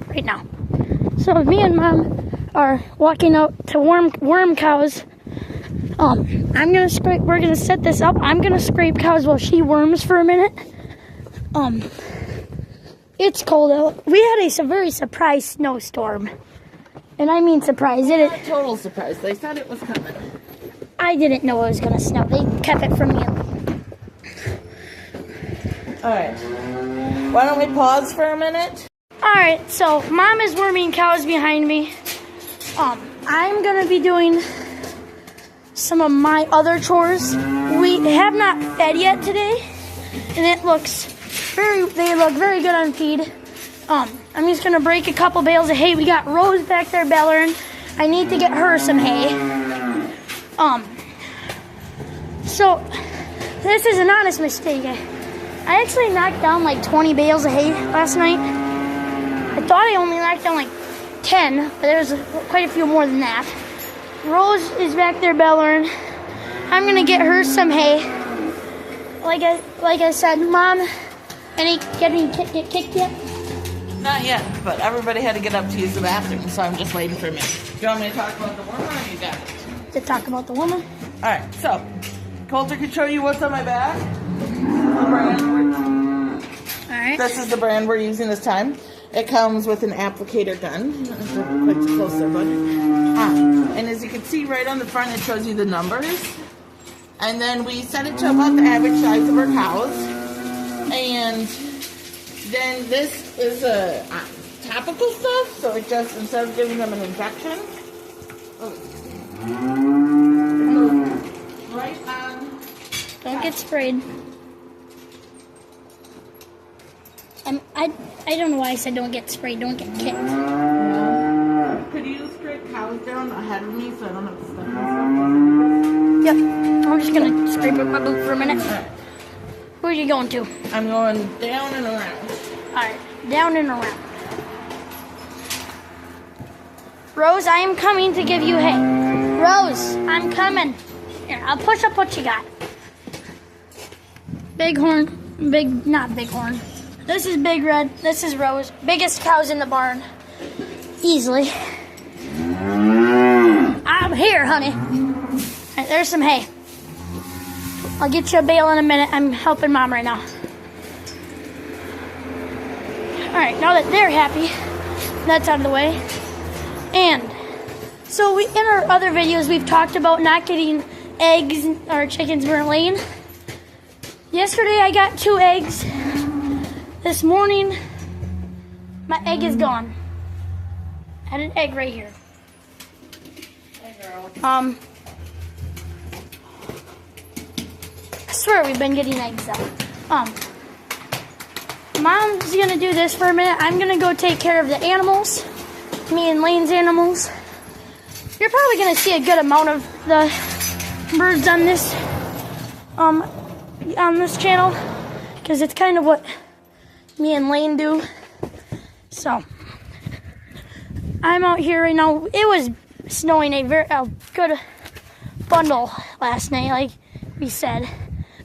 right now. So me and Mom are walking out to worm cows. We're gonna set this up. I'm gonna scrape cows while she worms for a minute. It's cold out. We had a very surprise snowstorm. And I mean surprise. Not a total surprise. They said it was coming. I didn't know it was gonna snow. They kept it from me. Alright. Why don't we pause for a minute? Alright, so Mom is worming cows behind me. I'm gonna be doing some of my other chores. We have not fed yet today, and they look very good on feed. I'm just gonna break a couple bales of hay. We got Rose back there bellering. I need to get her some hay. So this is an honest mistake. I actually knocked down like 20 bales of hay last night. I thought I only knocked down like 10, but there was quite a few more than that. Rose is back there bellering. I'm gonna get her some hay. Like I said, Mom, get kicked yet? Not yet, but everybody had to get up to use the bathroom, so I'm just waiting for a minute. Do you want me to talk about the wormer or you got it? To talk about the woman. Alright, so Colter can show you what's on my back. Alright. This is the brand we're using this time. It comes with an applicator gun. Quite close there, bud. And as you can see right on the front, it shows you the numbers. And then we set it to about the average size of our cows. And then this is a topical stuff, so it just, instead of giving them an injection, right on. Don't get sprayed. I don't know why I said don't get sprayed, don't get kicked. Could you scrape cows down ahead of me so I don't have to step on stuff? Yep. I'm just gonna scrape up my boot for a minute. Alright. Where are you going to? I'm going down and around. Alright, down and around. Rose, I am coming to give you hay. Rose, I'm coming. Here, I'll push up what you got. Not Bighorn. This is Big Red. This is Rose. Biggest cows in the barn. Easily. I'm here, honey. Alright, there's some hay. I'll get you a bale in a minute. I'm helping Mom right now. Alright, now that they're happy, that's out of the way. And so in our other videos, we've talked about not getting eggs or chickens weren't laying. Yesterday, I got 2 eggs. This morning, my egg is gone. I had an egg right here. Hey, girl. I swear we've been getting eggs though. Mom's gonna do this for a minute. I'm gonna go take care of the animals. Me and Lane's animals. You're probably gonna see a good amount of the birds on this channel, because it's kind of what me and Lane do. So I'm out here right now. It was snowing a good bundle last night, like we said.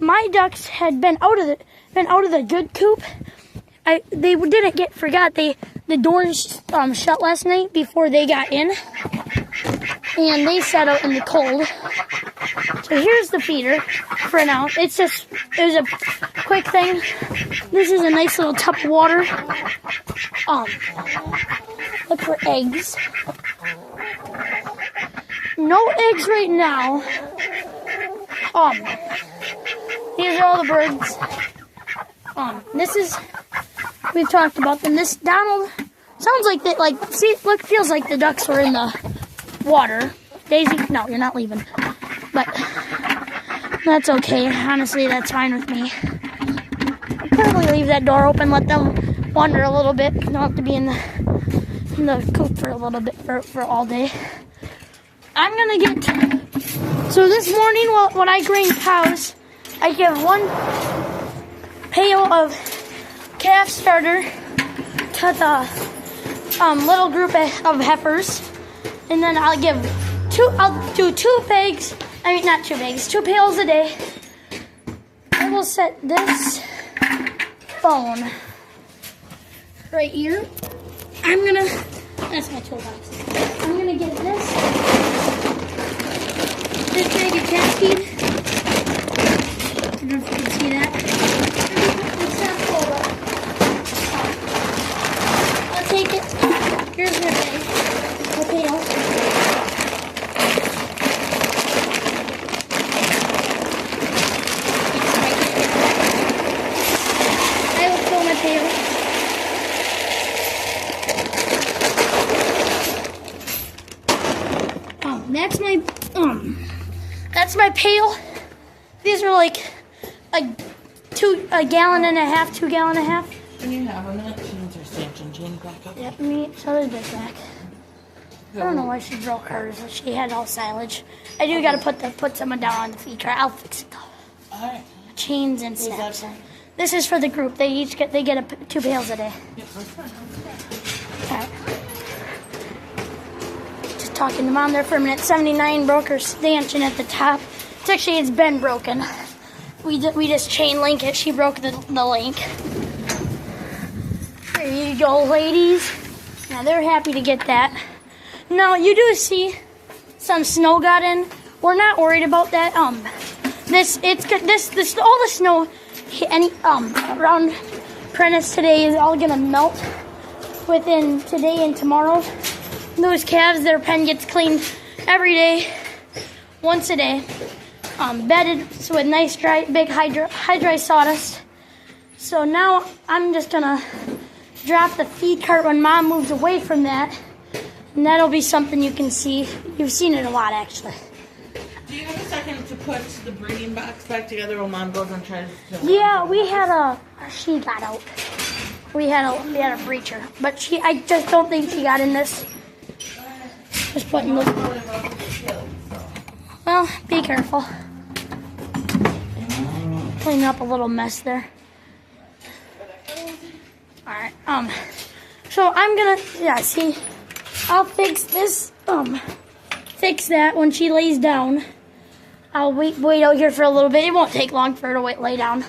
My ducks had been out of the good coop. They didn't forgot the doors shut last night before they got in, and they sat out in the cold. So here's the feeder for now. It was a quick thing. This is a nice little tub of water. Look for eggs. No eggs right now. These are all the birds. We've talked about them. This Donald sounds like that. Feels like the ducks were in the water. Daisy, no, you're not leaving. But that's okay. Honestly, that's fine with me. I'll probably leave that door open, let them wander a little bit. They don't have to be in the coop for a little bit for all day. So this morning when I grain cows, I give 1 pail of calf starter to the little group of heifers, and then I'll do 2 bags. I mean, not 2 bags, 2 pails a day. I will set this phone right here. That's my toolbox. I'm gonna get this bag of cat feed. I don't know if you can see that. It's not full, but I'll take it. Here's my bag. My pail. I will fill my pail. That's my pail. These are like a gallon and a half, 2 gallon and a half. And you have a minute, she needs her stanchion chain back up. Yep, so there's this back. I don't know why she broke hers. She had all silage. I do gotta put someone down on the feed tray. I'll fix it though. Alright. Chains and snaps. This is for the group. They get 2 pails a day. Yep, that's fine. Alright. Just talking to Mom there for a minute. 79 broke her stanchion at the top. It's been broken. We just chain link it. She broke the link. There you go, ladies. Now they're happy to get that. Now you do see some snow got in. We're not worried about that. All the snow around Prentice today is all gonna melt within today and tomorrow. Those calves, their pen gets cleaned every day, once a day. Bedded with nice dry, big high dry sawdust. So now I'm just gonna drop the feed cart when Mom moves away from that, and that'll be something you can see. You've seen it a lot, actually. Do you have a second to put the breeding box back together while Mom goes and tries to? Yeah, she got out. We had a breacher, but I just don't think she got in this. Just putting the. Well, be careful. Clean up a little mess there. Alright, so I'm gonna, see, I'll fix this, fix that when she lays down. I'll wait out here for a little bit. It won't take long for her to lay down.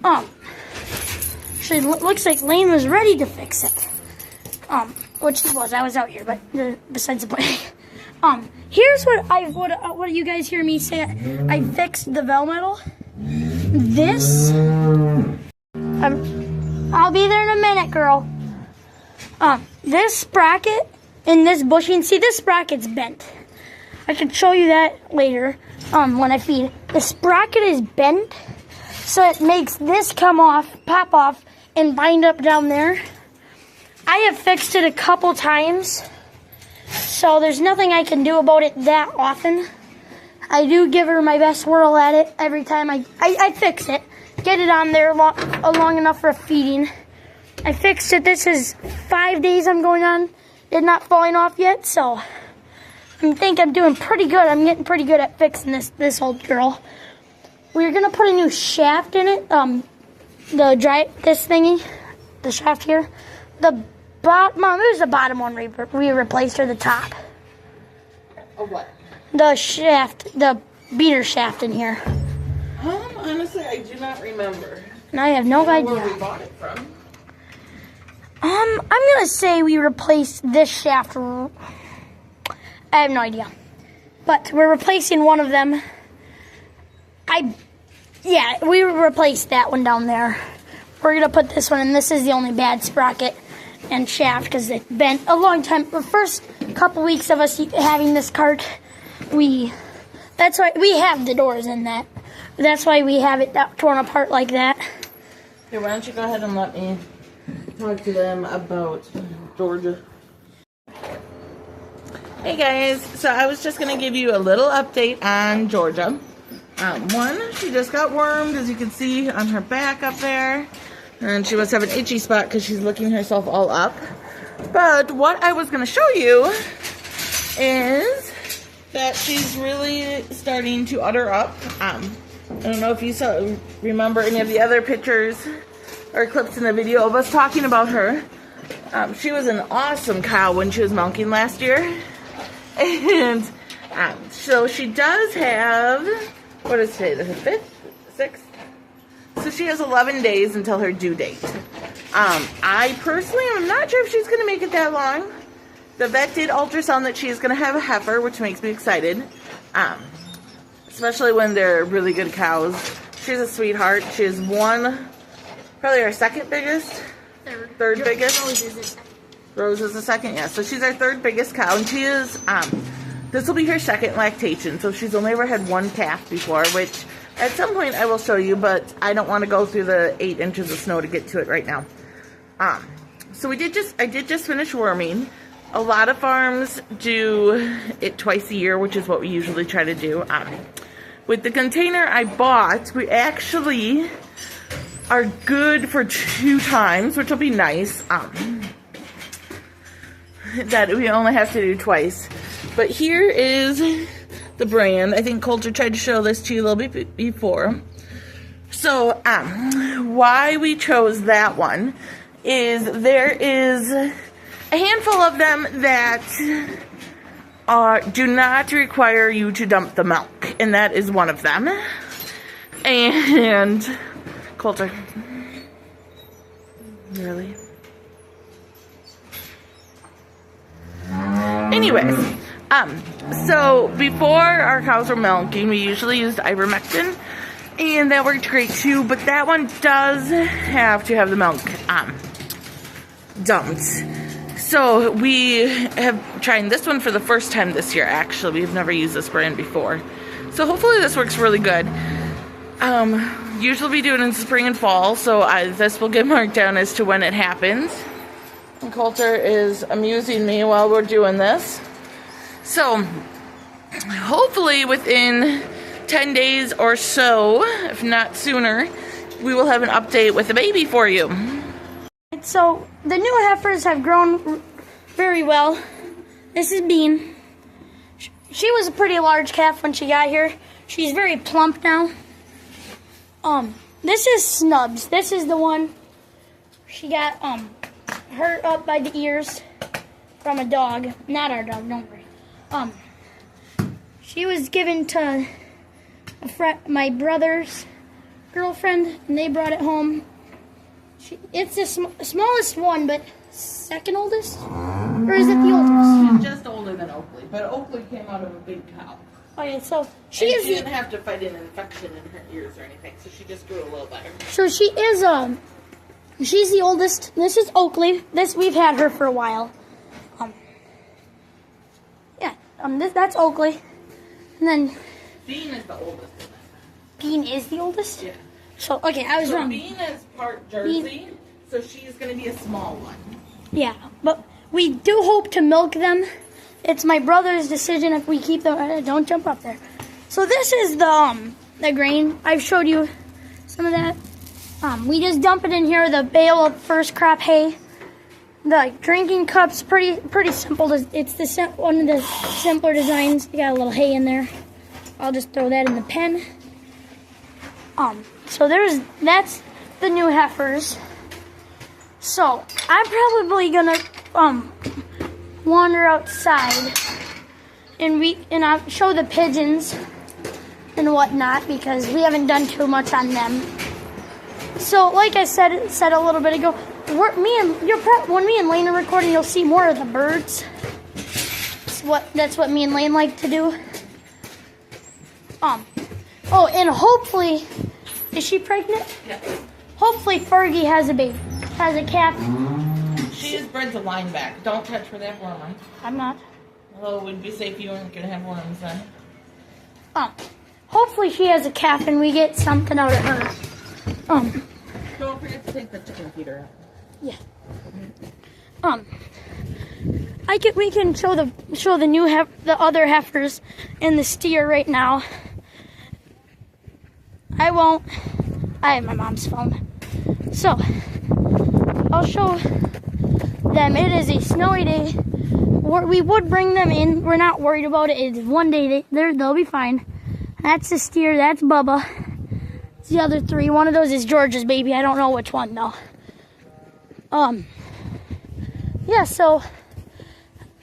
Actually, looks like Lane was ready to fix it. Which she was. I was out here, but besides the point. Here's what you guys hear me say. I fixed the Velmetal. This, I'll be there in a minute, girl. This sprocket and this bushing, see this sprocket's bent. I can show you that later when I feed. The sprocket is bent, so it makes this come off, pop off, and bind up down there. I have fixed it a couple times, so there's nothing I can do about it that often. I do give her my best whirl at it every time I fix it. Get it on there long enough for feeding. I fixed it. This is 5 days I'm going on. It's not falling off yet, so I think I'm doing pretty good. I'm getting pretty good at fixing this old girl. We're gonna put a new shaft in it. This thingy, the shaft here. Mom, it was the bottom one we replaced, or the top. A what? The shaft, the beater shaft in here. Honestly, I do not remember. And I have no idea. Where we bought it from. I'm gonna say we replaced this shaft. I have no idea, but we're replacing one of them. We replaced that one down there. We're gonna put this one in. This is the only bad sprocket and shaft because it bent a long time. The first couple weeks of us having this cart, that's why we have the doors in that. That's why we have it torn apart like that. Okay, why don't you go ahead and let me talk to them about Georgia. Hey guys, so I was just going to give you a little update on Georgia. One, she just got wormed, as you can see on her back up there. And she must have an itchy spot because she's licking herself all up. But what I was going to show you is that she's really starting to udder up. I don't know if you remember any of the other pictures or clips in the video of us talking about her. She was an awesome cow when she was milking last year. And so she does have, what is today, the 5th? 6th? So she has 11 days until her due date. I personally am not sure if she's going to make it that long. The vet did ultrasound that she is going to have a heifer, which makes me excited. Especially when they're really good cows. She's a sweetheart. She is probably our second biggest. Third biggest. Rose is the second, yeah. So she's our third biggest cow, and she is, this will be her second lactation. So she's only ever had one calf before, which at some point I will show you, but I don't want to go through the 8 inches of snow to get to it right now. So I did just finish worming. A lot of farms do it twice a year, which is what we usually try to do. With the container I bought, we actually are good for 2 times, which will be nice. That we only have to do twice. But here is the brand. I think Colter tried to show this to you a little bit before. So, why we chose that one is there is a handful of them that do not require you to dump the milk, and that is one of them. And Colter, really? Anyways, so before our cows were milking, we usually used ivermectin, and that worked great too, but that one does have to have the milk dumped. So we have tried this one for the first time this year, actually. We've never used this brand before. So hopefully this works really good. Usually we do it in spring and fall, so this will get marked down as to when it happens. And Colter is amusing me while we're doing this. So hopefully within 10 days or so, if not sooner, we will have an update with the baby for you. So the new heifers have grown very well. This is Bean. She was a pretty large calf when she got here. She's very plump now. This is Snubs. This is the one she got hurt up by the ears from a dog. Not our dog, don't worry. She was given to my brother's girlfriend, and they brought it home. It's the smallest one, but second oldest? Or is it the oldest? She's just older than Oakley, but Oakley came out of a big cow. Okay, so she didn't have to fight an infection in her ears or anything, so she just grew a little better. So she is, she's the oldest. This is Oakley. We've had her for a while. That's Oakley. And then Bean is the oldest. Bean is the oldest? Yeah. So, okay, I was wrong. Bean is part Jersey, so she's going to be a small one. Yeah, but we do hope to milk them. It's my brother's decision if we keep them. Don't jump up there. So this is the grain. I've showed you some of that. We just dump it in here, the bale of first crop hay. The drinking cup's pretty simple. It's one of the simpler designs. You got a little hay in there. I'll just throw that in the pen. So that's the new heifers. So I'm probably gonna wander outside and I'll show the pigeons and whatnot because we haven't done too much on them. So like I said a little bit ago, when me and Lane are recording, you'll see more of the birds. That's what me and Lane like to do. Oh, and hopefully, is she pregnant? Yeah. Hopefully Fergie has a calf. She is bred to lineback. Don't touch where they have worms. I'm not. Although it would be safe you weren't going to have worms then. Hopefully she has a calf and we get something out of her. Don't forget to take the chicken feeder out. Yeah. We can show the other heifers and the steer right now. I won't. I have my mom's phone. So, I'll show them. It is a snowy day. We would bring them in. We're not worried about it. It's one day. They'll be fine. That's the steer. That's Bubba. It's the other 3. One of those is George's baby. I don't know which one, though. Yeah, so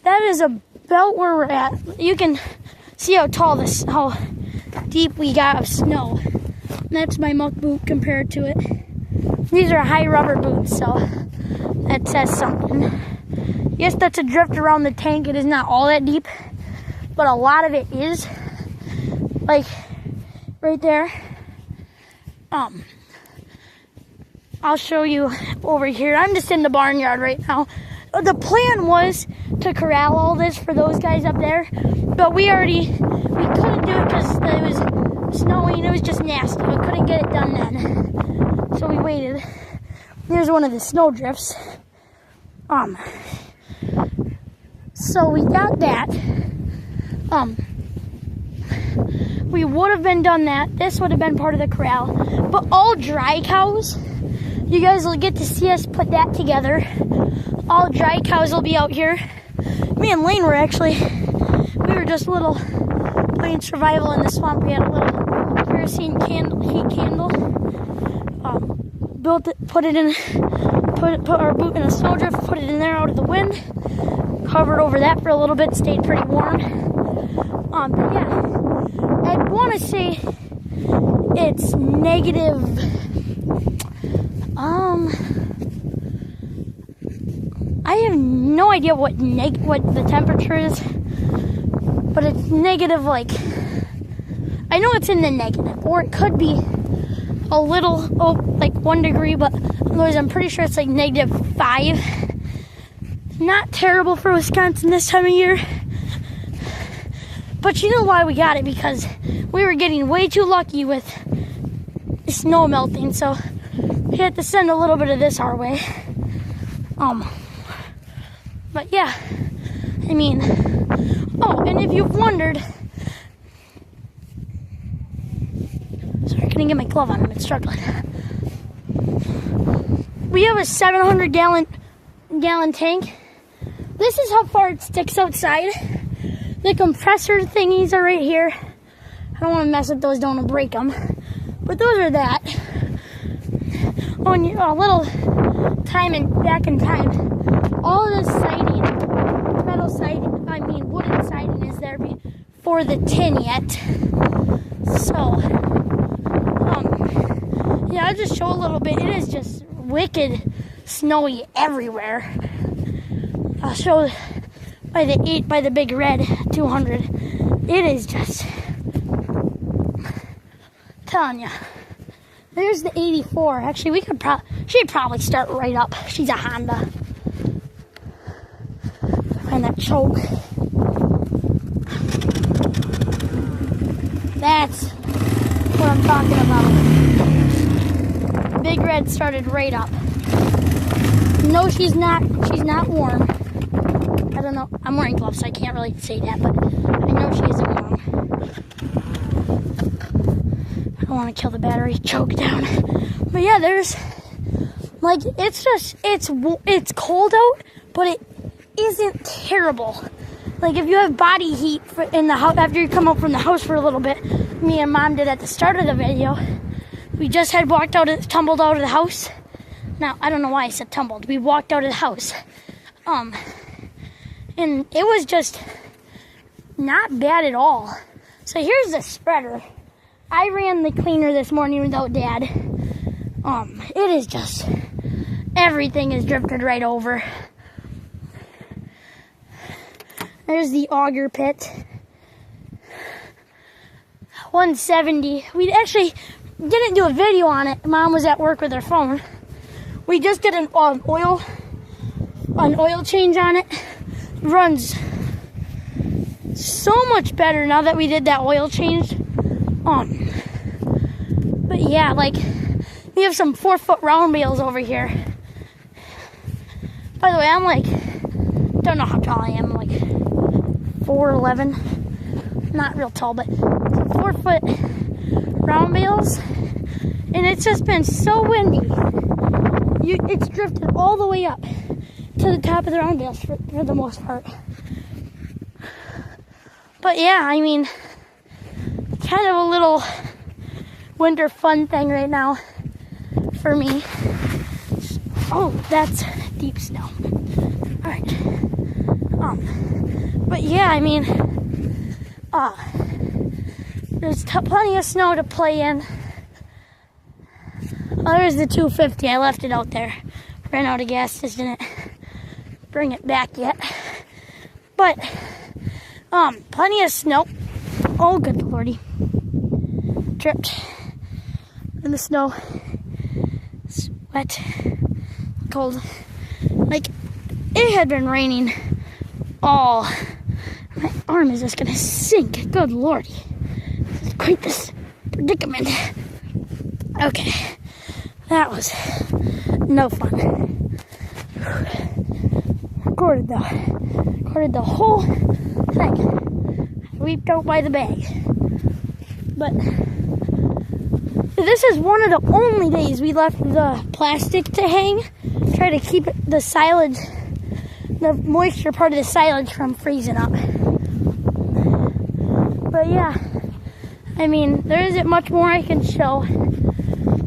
that is about where we're at. You can see how deep we got of snow. That's my muck boot compared to it. These are high rubber boots, so that says something. Yes, that's a drift around the tank. It is not all that deep, but a lot of it is. Like right there. I'll show you over here. I'm just in the barnyard right now. The plan was to corral all this for those guys up there, but we couldn't do it because it was snowing. It was just nasty. We couldn't get it done then, so we waited. Here's one of the snow drifts. So we got that. We would have been done that. This would have been part of the corral, but all dry cows. You guys will get to see us put that together. All dry cows will be out here. Me and Lane we were just little playing survival in the swamp. We had a little kerosene heat candle. Built it, put our boot in a snowdrift, put it in there out of the wind. Covered over that for a little bit, stayed pretty warm. But yeah, I'd want to say it's negative. I have no idea what the temperature is, but it's negative. Like, I know it's in the negative, or it could be a little like 1 degree, but otherwise I'm pretty sure it's like -5. Not terrible for Wisconsin this time of year, but you know why we got it? Because we were getting way too lucky with snow melting, so we had to send a little bit of this our way. But yeah, I mean, and if you've wondered, sorry, I couldn't get my glove on, I've been struggling. We have a 700 gallon tank. This is how far it sticks outside. The compressor thingies are right here. I don't want to mess with those, don't want to break them. But those are that. A little back in time, all of this siding, wooden siding is there before the tin yet. So, yeah, I'll just show a little bit. It is just wicked snowy everywhere. I'll show by the big red 200. It is just, telling you. There's the 84. Actually, she'd probably start right up. She's a Honda. Find that choke. That's what I'm talking about. Big Red started right up. No, she's not warm. I don't know. I'm wearing gloves, so I can't really say that, but I know she isn't warm. I don't want to kill the battery, choke down. But yeah, there's, like, it's cold out, but it isn't terrible. Like, if you have body heat in the house, after you come out from the house for a little bit, me and Mom did at the start of the video, we just had tumbled out of the house. Now, I don't know why I said tumbled. We walked out of the house. And it was just not bad at all. So here's the spreader. I ran the cleaner this morning without Dad. It is just, everything is drifted right over. There's the auger pit. 170. We actually didn't do a video on it. Mom was at work with her phone. We just did an oil change on it. Runs so much better now that we did that oil change. But yeah, like, we have some 4-foot round bales over here. By the way, I'm like, don't know how tall I am, like 4'11". Not real tall, but 4-foot round bales. And it's just been so windy. It's drifted all the way up to the top of the round bales for the most part. But yeah, I mean, kind of a little winter fun thing right now for me. Oh, that's deep snow. All right. But yeah, I mean, there's plenty of snow to play in. Oh, there's the 250. I left it out there. Ran out of gas, just didn't bring it back yet. But, plenty of snow. Oh, good lordy. Tripped in the snow. It's wet, cold. Like, it had been raining all. My arm is just gonna sink. Good lordy. This is quite this predicament. Okay. That was no fun. Recorded the whole thing. Leaped out by the bag. But this is one of the only days we left the plastic to hang. Try to keep the silage, the moisture part of the silage from freezing up. But yeah, I mean, there isn't much more I can show.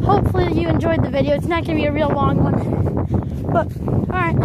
Hopefully you enjoyed the video. It's not going to be a real long one. But, alright.